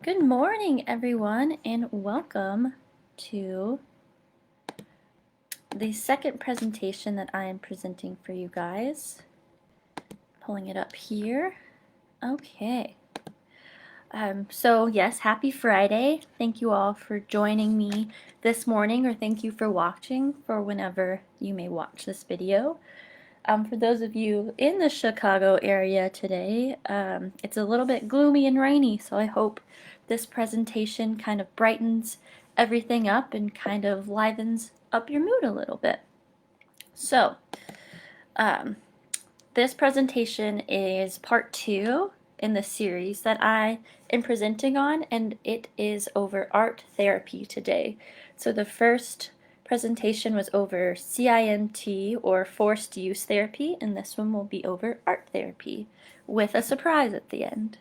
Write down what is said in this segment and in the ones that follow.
Good morning, everyone, and welcome to the second presentation that I am presenting for you guys. Pulling it up here. Okay. So yes, happy Friday. Thank you all for joining me this morning, or thank you for watching for whenever you may watch this video. For those of you in the Chicago area today, it's a little bit gloomy and rainy, so I hope this presentation kind of brightens everything up and kind of livens up your mood a little bit. So, this presentation is part 2 in the series that I am presenting on, and it is over art therapy today. So the first presentation was over CIMT, or forced use therapy, and this one will be over art therapy with a surprise at the end.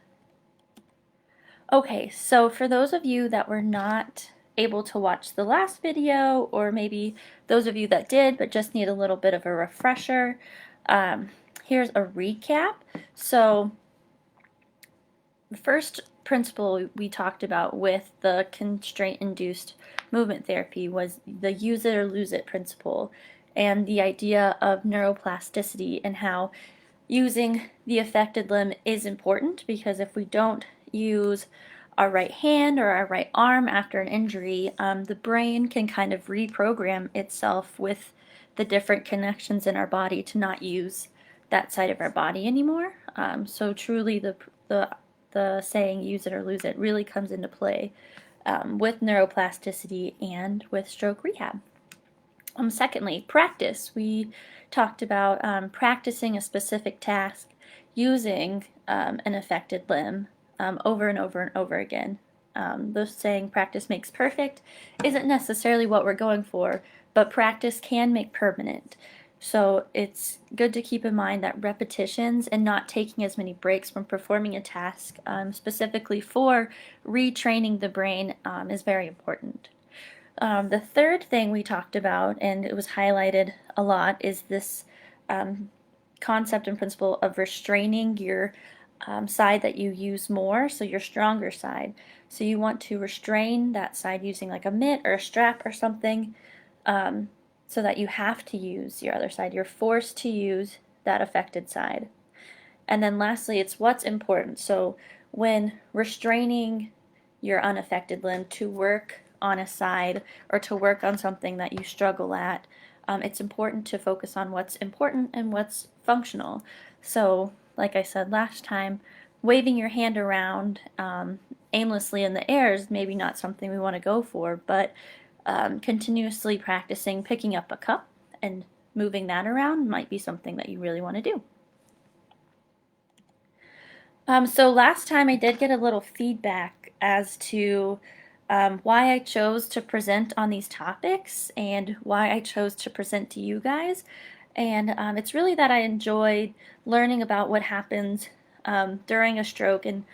Okay, so for those of you that were not able to watch the last video, or maybe those of you that did but just need a little bit of a refresher, here's a recap. So the first principle we talked about with the constraint-induced movement therapy was the use it or lose it principle, and the idea of neuroplasticity and how using the affected limb is important, because if we don't use our right hand or our right arm after an injury, the brain can kind of reprogram itself with the different connections in our body to not use that side of our body anymore. So truly the saying use it or lose it really comes into play with neuroplasticity and with stroke rehab. Secondly, practice. We talked about practicing a specific task using an affected limb over and over and over again. The saying practice makes perfect isn't necessarily what we're going for, but practice can make permanent. So it's good to keep in mind that repetitions and not taking as many breaks when performing a task, specifically for retraining the brain, is very important. The third thing we talked about, and it was highlighted a lot, is this concept and principle of restraining your side that you use more, so your stronger side. So you want to restrain that side using like a mitt or a strap or something, so that you have to use your other side. You're forced to use that affected side. And then lastly, it's what's important. So when restraining your unaffected limb to work on a side or to work on something that you struggle at, it's important to focus on what's important and what's functional. So, like I said last time, waving your hand around aimlessly in the air is maybe not something we want to go for, but continuously practicing picking up a cup and moving that around might be something that you really want to do. So last time I did get a little feedback as to why I chose to present on these topics and why I chose to present to you guys. And it's really that I enjoyed learning about what happens during a stroke, and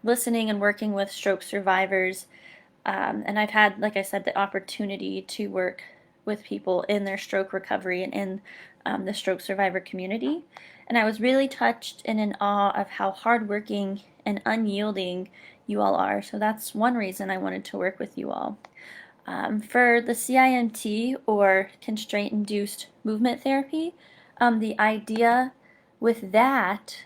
listening and working with stroke survivors. And I've had, like I said, the opportunity to work with people in their stroke recovery and in the stroke survivor community. And I was really touched and in awe of how hardworking and unyielding you all are. So that's one reason I wanted to work with you all. For the CIMT, or constraint-induced movement therapy, the idea with that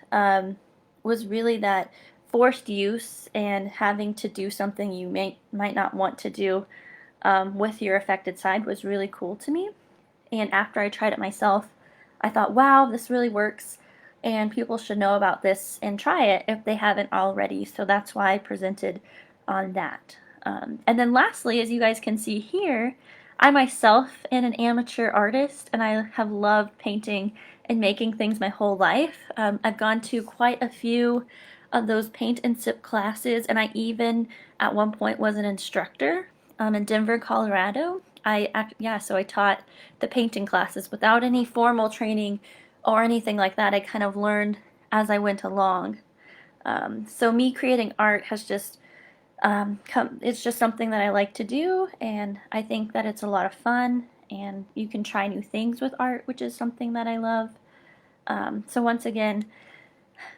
was really that forced use and having to do something you might not want to do with your affected side was really cool to me. And after I tried it myself, I thought, wow, this really works, and people should know about this and try it if they haven't already. So that's why I presented on that. And then lastly, as you guys can see here, I myself am an amateur artist, and I have loved painting and making things my whole life. I've gone to quite a few of those paint and sip classes, and I even at one point was an instructor in Denver, Colorado. So I taught the painting classes without any formal training or anything like that. I kind of learned as I went along. So me creating art has just it's just something that I like to do, and I think that it's a lot of fun, and you can try new things with art, which is something that I love. So once again,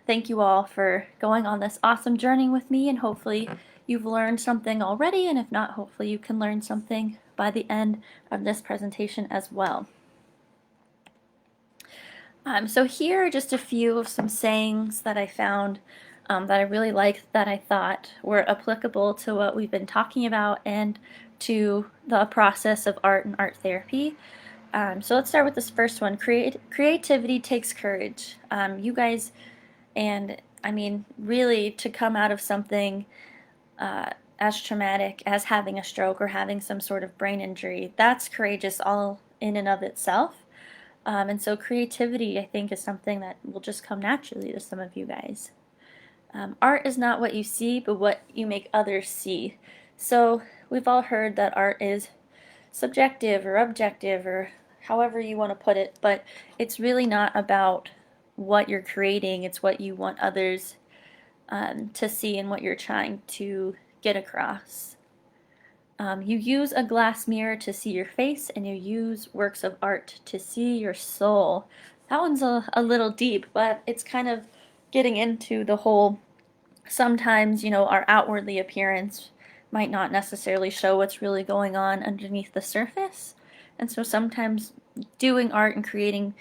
Thank you all for going on this awesome journey with me, and hopefully you've learned something already, and if not, hopefully you can learn something by the end of this presentation as well. So here are just a few of some sayings that I found that I really liked, that I thought were applicable to what we've been talking about and to the process of art and art therapy. So let's start with this first one. Creativity takes courage. You guys, and I mean, really, to come out of something as traumatic as having a stroke or having some sort of brain injury, that's courageous all in and of itself. And so creativity, I think, is something that will just come naturally to some of you guys. Art is not what you see, but what you make others see. So we've all heard that art is subjective or objective or however you want to put it, but it's really not about what you're creating. It's what you want others to see and what you're trying to get across. You use a glass mirror to see your face, and you use works of art to see your soul. That one's a little deep, but it's kind of getting into the whole, sometimes, our outwardly appearance might not necessarily show what's really going on underneath the surface. And so sometimes doing art and creating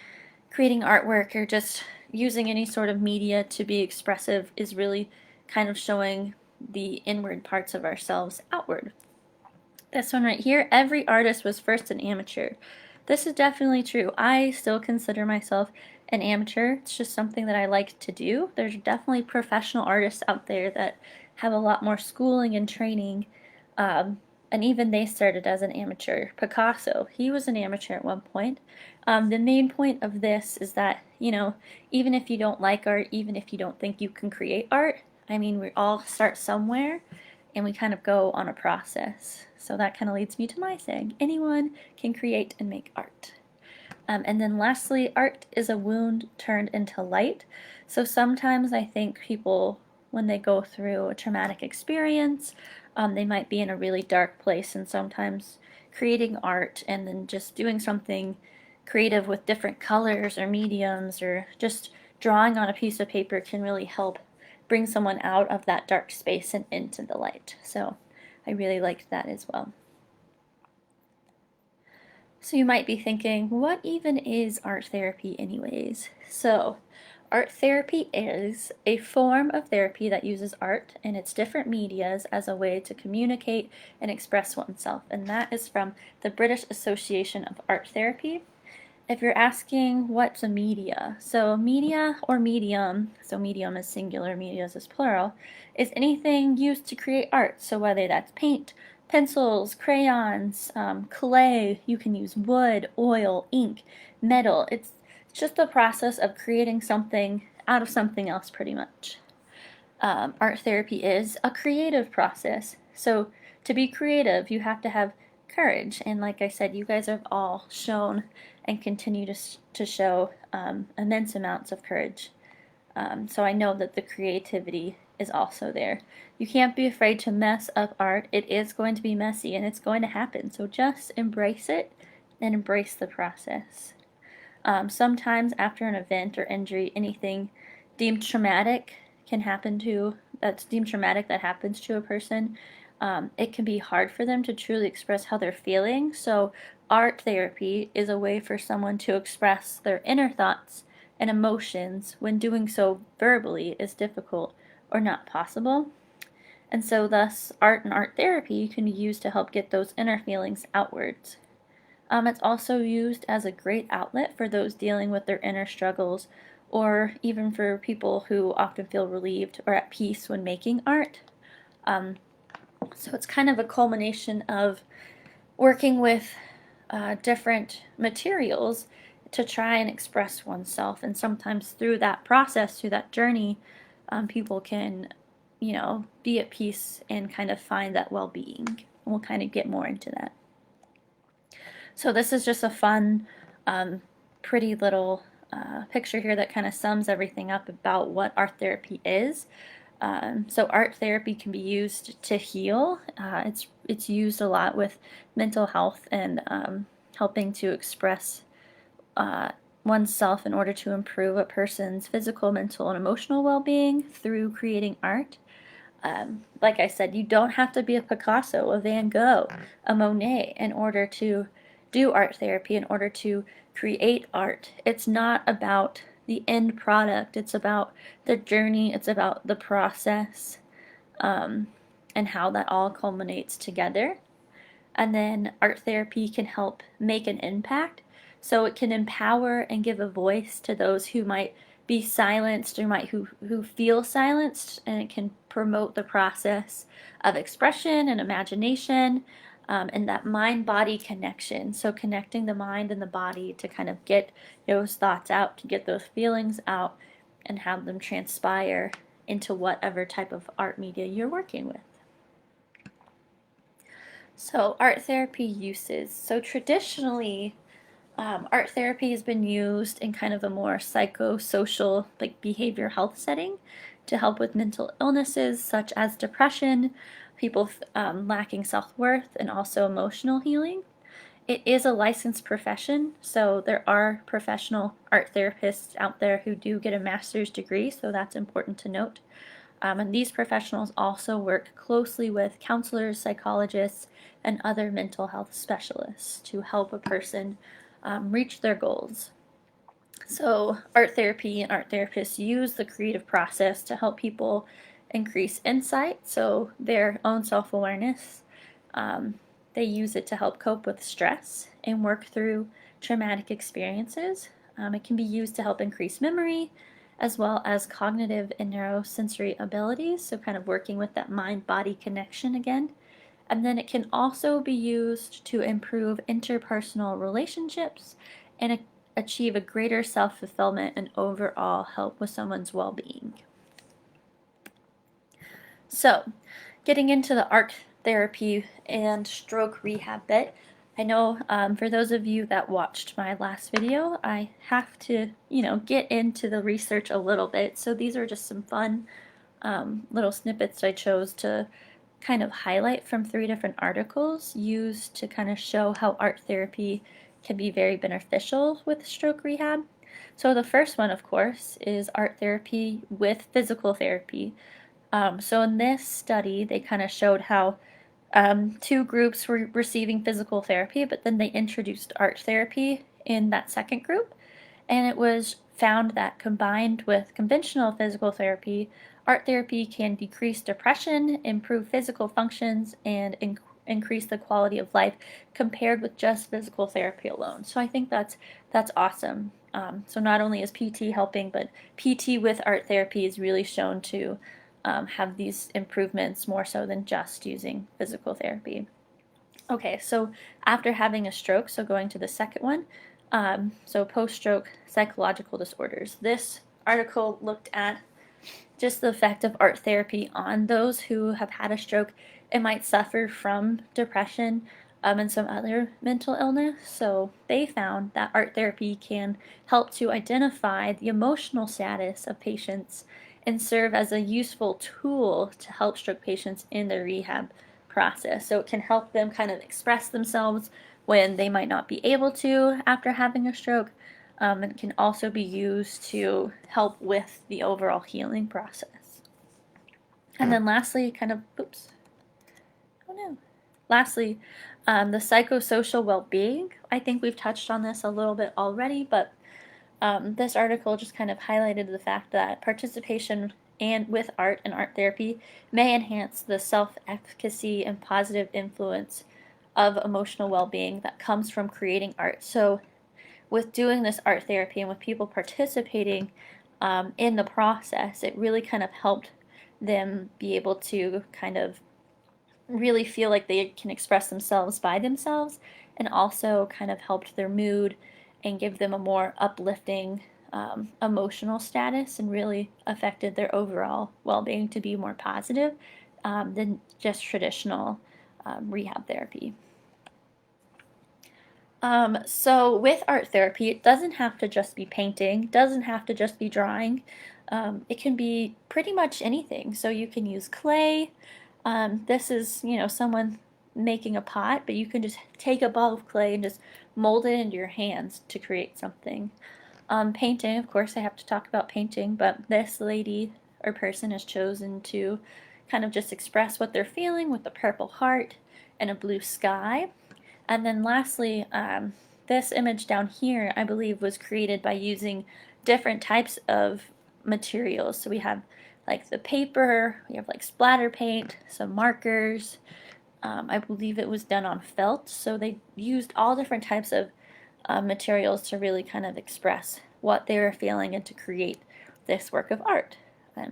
artwork or just using any sort of media to be expressive is really kind of showing the inward parts of ourselves outward. This one right here, every artist was first an amateur. This is definitely true. I still consider myself an amateur. It's just something that I like to do. There's definitely professional artists out there that have a lot more schooling and training, and even they started as an amateur. Picasso, he was an amateur at one point. The main point of this is that, even if you don't like art, even if you don't think you can create art, I mean, we all start somewhere, and we kind of go on a process. So that kind of leads me to my saying, anyone can create and make art. And then lastly, art is a wound turned into light. So sometimes I think people, when they go through a traumatic experience, they might be in a really dark place, and sometimes creating art and then just doing something creative with different colors or mediums or just drawing on a piece of paper can really help bring someone out of that dark space and into the light. So I really liked that as well. So you might be thinking, what even is art therapy anyways? So art therapy is a form of therapy that uses art and its different medias as a way to communicate and express oneself. And that is from the British Association of Art Therapy. If you're asking what's a media, so media or medium, so medium is singular, medias is plural, is anything used to create art. So whether that's paint, pencils, crayons, clay, you can use wood, oil, ink, metal. It's just the process of creating something out of something else, pretty much. Art therapy is a creative process. So to be creative, you have to have courage. And like I said, you guys have all shown and continue to show immense amounts of courage. So I know that the creativity is also there. You can't be afraid to mess up art. It is going to be messy and it's going to happen. So just embrace it and embrace the process. Sometimes after an event or injury, anything deemed traumatic can happen to, that's deemed traumatic that happens to a person. It can be hard for them to truly express how they're feeling. So art therapy is a way for someone to express their inner thoughts and emotions when doing so verbally is difficult or not possible. And so thus art and art therapy can be used to help get those inner feelings outwards. It's also used as a great outlet for those dealing with their inner struggles, or even for people who often feel relieved or at peace when making art. So it's kind of a culmination of working with different materials to try and express oneself. And sometimes through that process, through that journey, people can, be at peace and kind of find that well-being. And we'll kind of get more into that. So this is just a fun, pretty little picture here that kind of sums everything up about what art therapy is. So art therapy can be used to heal. It's used a lot with mental health and helping to express oneself in order to improve a person's physical, mental, and emotional well-being through creating art. Like I said, you don't have to be a Picasso, a Van Gogh, a Monet in order to do art therapy, in order to create art. It's not about the end product, it's about the journey, it's about the process, and how that all culminates together. And then art therapy can help make an impact. So it can empower and give a voice to those who might be silenced or who feel silenced, and it can promote the process of expression and imagination, and that mind-body connection. So connecting the mind and the body to kind of get those thoughts out, to get those feelings out, and have them transpire into whatever type of art media you're working with. So art therapy uses. So traditionally, art therapy has been used in kind of a more psychosocial, like behavioral health setting to help with mental illnesses such as depression, people lacking self-worth, and also emotional healing. It is a licensed profession, so there are professional art therapists out there who do get a master's degree, so that's important to note. And these professionals also work closely with counselors, psychologists, and other mental health specialists to help a person reach their goals. So art therapy and art therapists use the creative process to help people increase insight, so their own self-awareness. They use it to help cope with stress and work through traumatic experiences. It can be used to help increase memory, as well as cognitive and neurosensory abilities, so kind of working with that mind-body connection again. And then it can also be used to improve interpersonal relationships and achieve a greater self-fulfillment and overall help with someone's well-being. So, getting into the art therapy and stroke rehab bit, I know for those of you that watched my last video, I have to, get into the research a little bit. So these are just some fun little snippets I chose to kind of highlight from 3 different articles used to kind of show how art therapy can be very beneficial with stroke rehab. So the first one, of course, is art therapy with physical therapy. So in this study, they kind of showed how 2 groups were receiving physical therapy, but then they introduced art therapy in that second group. And it was found that combined with conventional physical therapy, art therapy can decrease depression, improve physical functions, and increase the quality of life compared with just physical therapy alone. So I think that's awesome. So not only is PT helping, but PT with art therapy is really shown to have these improvements more so than just using physical therapy. Okay, so after having a stroke, so going to the second one, so post-stroke psychological disorders. This article looked at just the effect of art therapy on those who have had a stroke and might suffer from depression and some other mental illness. So they found that art therapy can help to identify the emotional status of patients and serve as a useful tool to help stroke patients in their rehab process. So it can help them kind of express themselves when they might not be able to after having a stroke. It can also be used to help with the overall healing process. And then lastly, lastly, the psychosocial well-being. I think we've touched on this a little bit already, but this article just kind of highlighted the fact that participation with art and art therapy may enhance the self-efficacy and positive influence of emotional well-being that comes from creating art. So with doing this art therapy and with people participating in the process, it really kind of helped them be able to kind of really feel like they can express themselves by themselves, and also kind of helped their mood and give them a more uplifting emotional status, and really affected their overall well-being to be more positive than just traditional rehab therapy. So with art therapy, it doesn't have to just be painting, doesn't have to just be drawing. It can be pretty much anything. So you can use clay. This is, someone making a pot, but you can just take a ball of clay and just mold it into your hands to create something. Painting, of course, I have to talk about painting, but this lady or person has chosen to kind of just express what they're feeling with the purple heart and a blue sky. And then lastly, this image down here, I believe, was created by using different types of materials. So we have like the paper, we have like splatter paint, some markers. I believe it was done on felt. So they used all different types of materials to really kind of express what they were feeling and to create this work of art.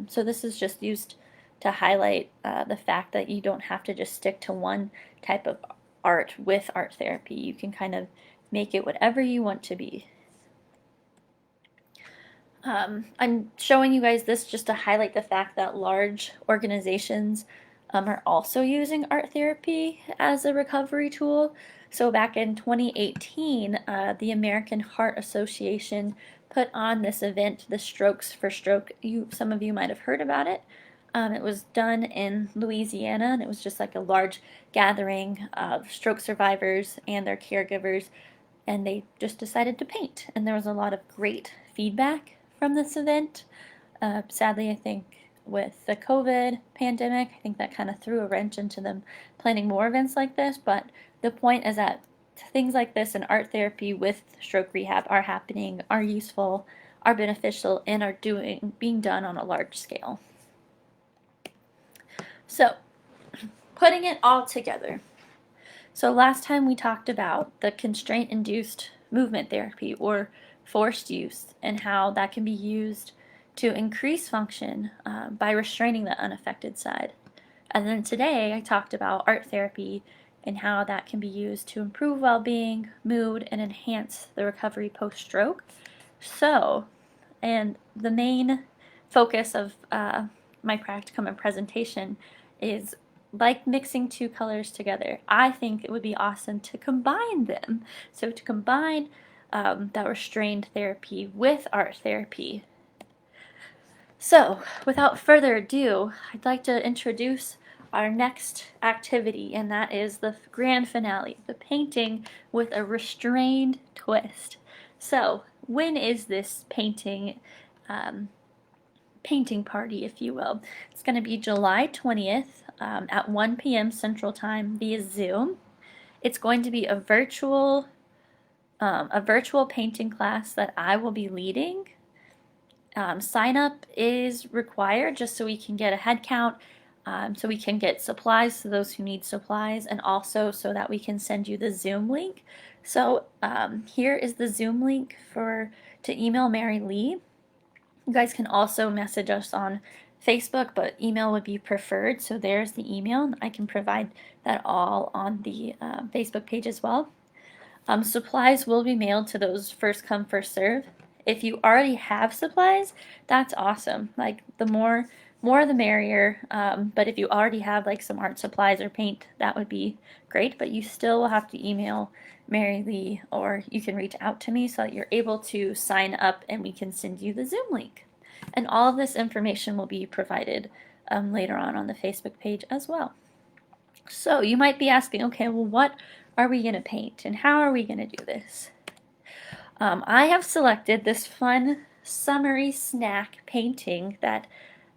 So this is just used to highlight the fact that you don't have to just stick to one type of art with art therapy. You can kind of make it whatever you want to be. I'm showing you guys this just to highlight the fact that large organizations are also using art therapy as a recovery tool. So back in 2018, the American Heart Association put on this event, the Strokes for Stroke. Some of you might have heard about it. It was done in Louisiana, and it was just like a large gathering of stroke survivors and their caregivers, and they just decided to paint. And there was a lot of great feedback from this event. Sadly, I think with the COVID pandemic, I think that kind of threw a wrench into them planning more events like this, but the point is that things like this and art therapy with stroke rehab are happening, are useful, are beneficial, and are being done on a large scale. So, putting it all together. So last time we talked about the constraint-induced movement therapy or forced use and how that can be used to increase function by restraining the unaffected side. And then today I talked about art therapy and how that can be used to improve well-being, mood, and enhance the recovery post-stroke. So, and the main focus of my practicum and presentation is like mixing two colors together. I think it would be awesome to combine them. So to combine that restrained therapy with art therapy. So without further ado, I'd like to introduce our next activity, and that is the grand finale, the painting with a restrained twist. So when is this painting party, if you will? It's going to be July 20th at 1 p.m. Central Time via Zoom. It's going to be a virtual painting class that I will be leading. Sign up is required just so we can get a head count, so we can get supplies to those who need supplies, and also so that we can send you the Zoom link. So here is the Zoom link to email Mary Lee. You guys can also message us on Facebook, but email would be preferred. So there's the email. I can provide that all on the Facebook page as well. Supplies will be mailed to those first come, first serve. If you already have supplies, that's awesome. Like the more the merrier. But if you already have like some art supplies or paint, that would be great. But you still will have to email Mary Lee, or you can reach out to me so that you're able to sign up and we can send you the Zoom link. And all of this information will be provided later on the Facebook page as well. So you might be asking, okay, well, what are we going to paint and how are we going to do this? I have selected this fun summery snack painting that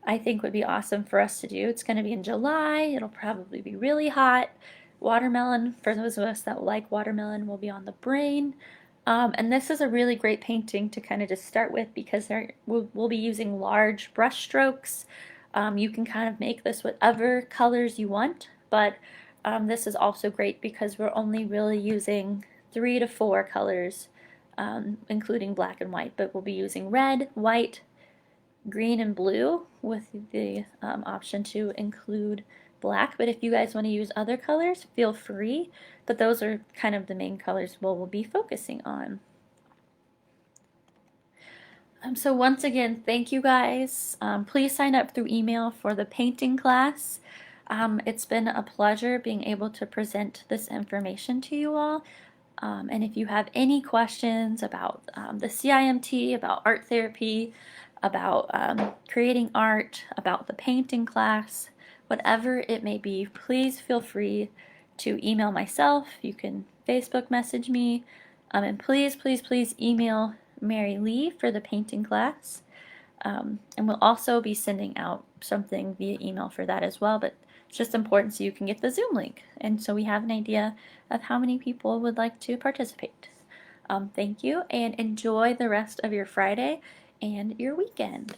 I think would be awesome for us to do. It's going to be in July. It'll probably be really hot. Watermelon, for those of us that like watermelon, will be on the brain. And this is a really great painting to kind of just start with because we'll be using large brush strokes. You can kind of make this whatever colors you want, but this is also great because we're only really using 3 to 4 colors, including black and white, but we'll be using red, white, green, and blue with the option to include black. But if you guys want to use other colors, feel free, but those are kind of the main colors we'll be focusing on. So once again, thank you guys. Please sign up through email for the painting class. It's been a pleasure being able to present this information to you all. And if you have any questions about the CIMT, about art therapy, about creating art, about the painting class, whatever it may be, please feel free to email myself. You can Facebook message me, and please, please, please email Mary Lee for the painting class. And we'll also be sending out something via email for that as well, but it's just important so you can get the Zoom link. And so we have an idea of how many people would like to participate. Thank you, and enjoy the rest of your Friday and your weekend.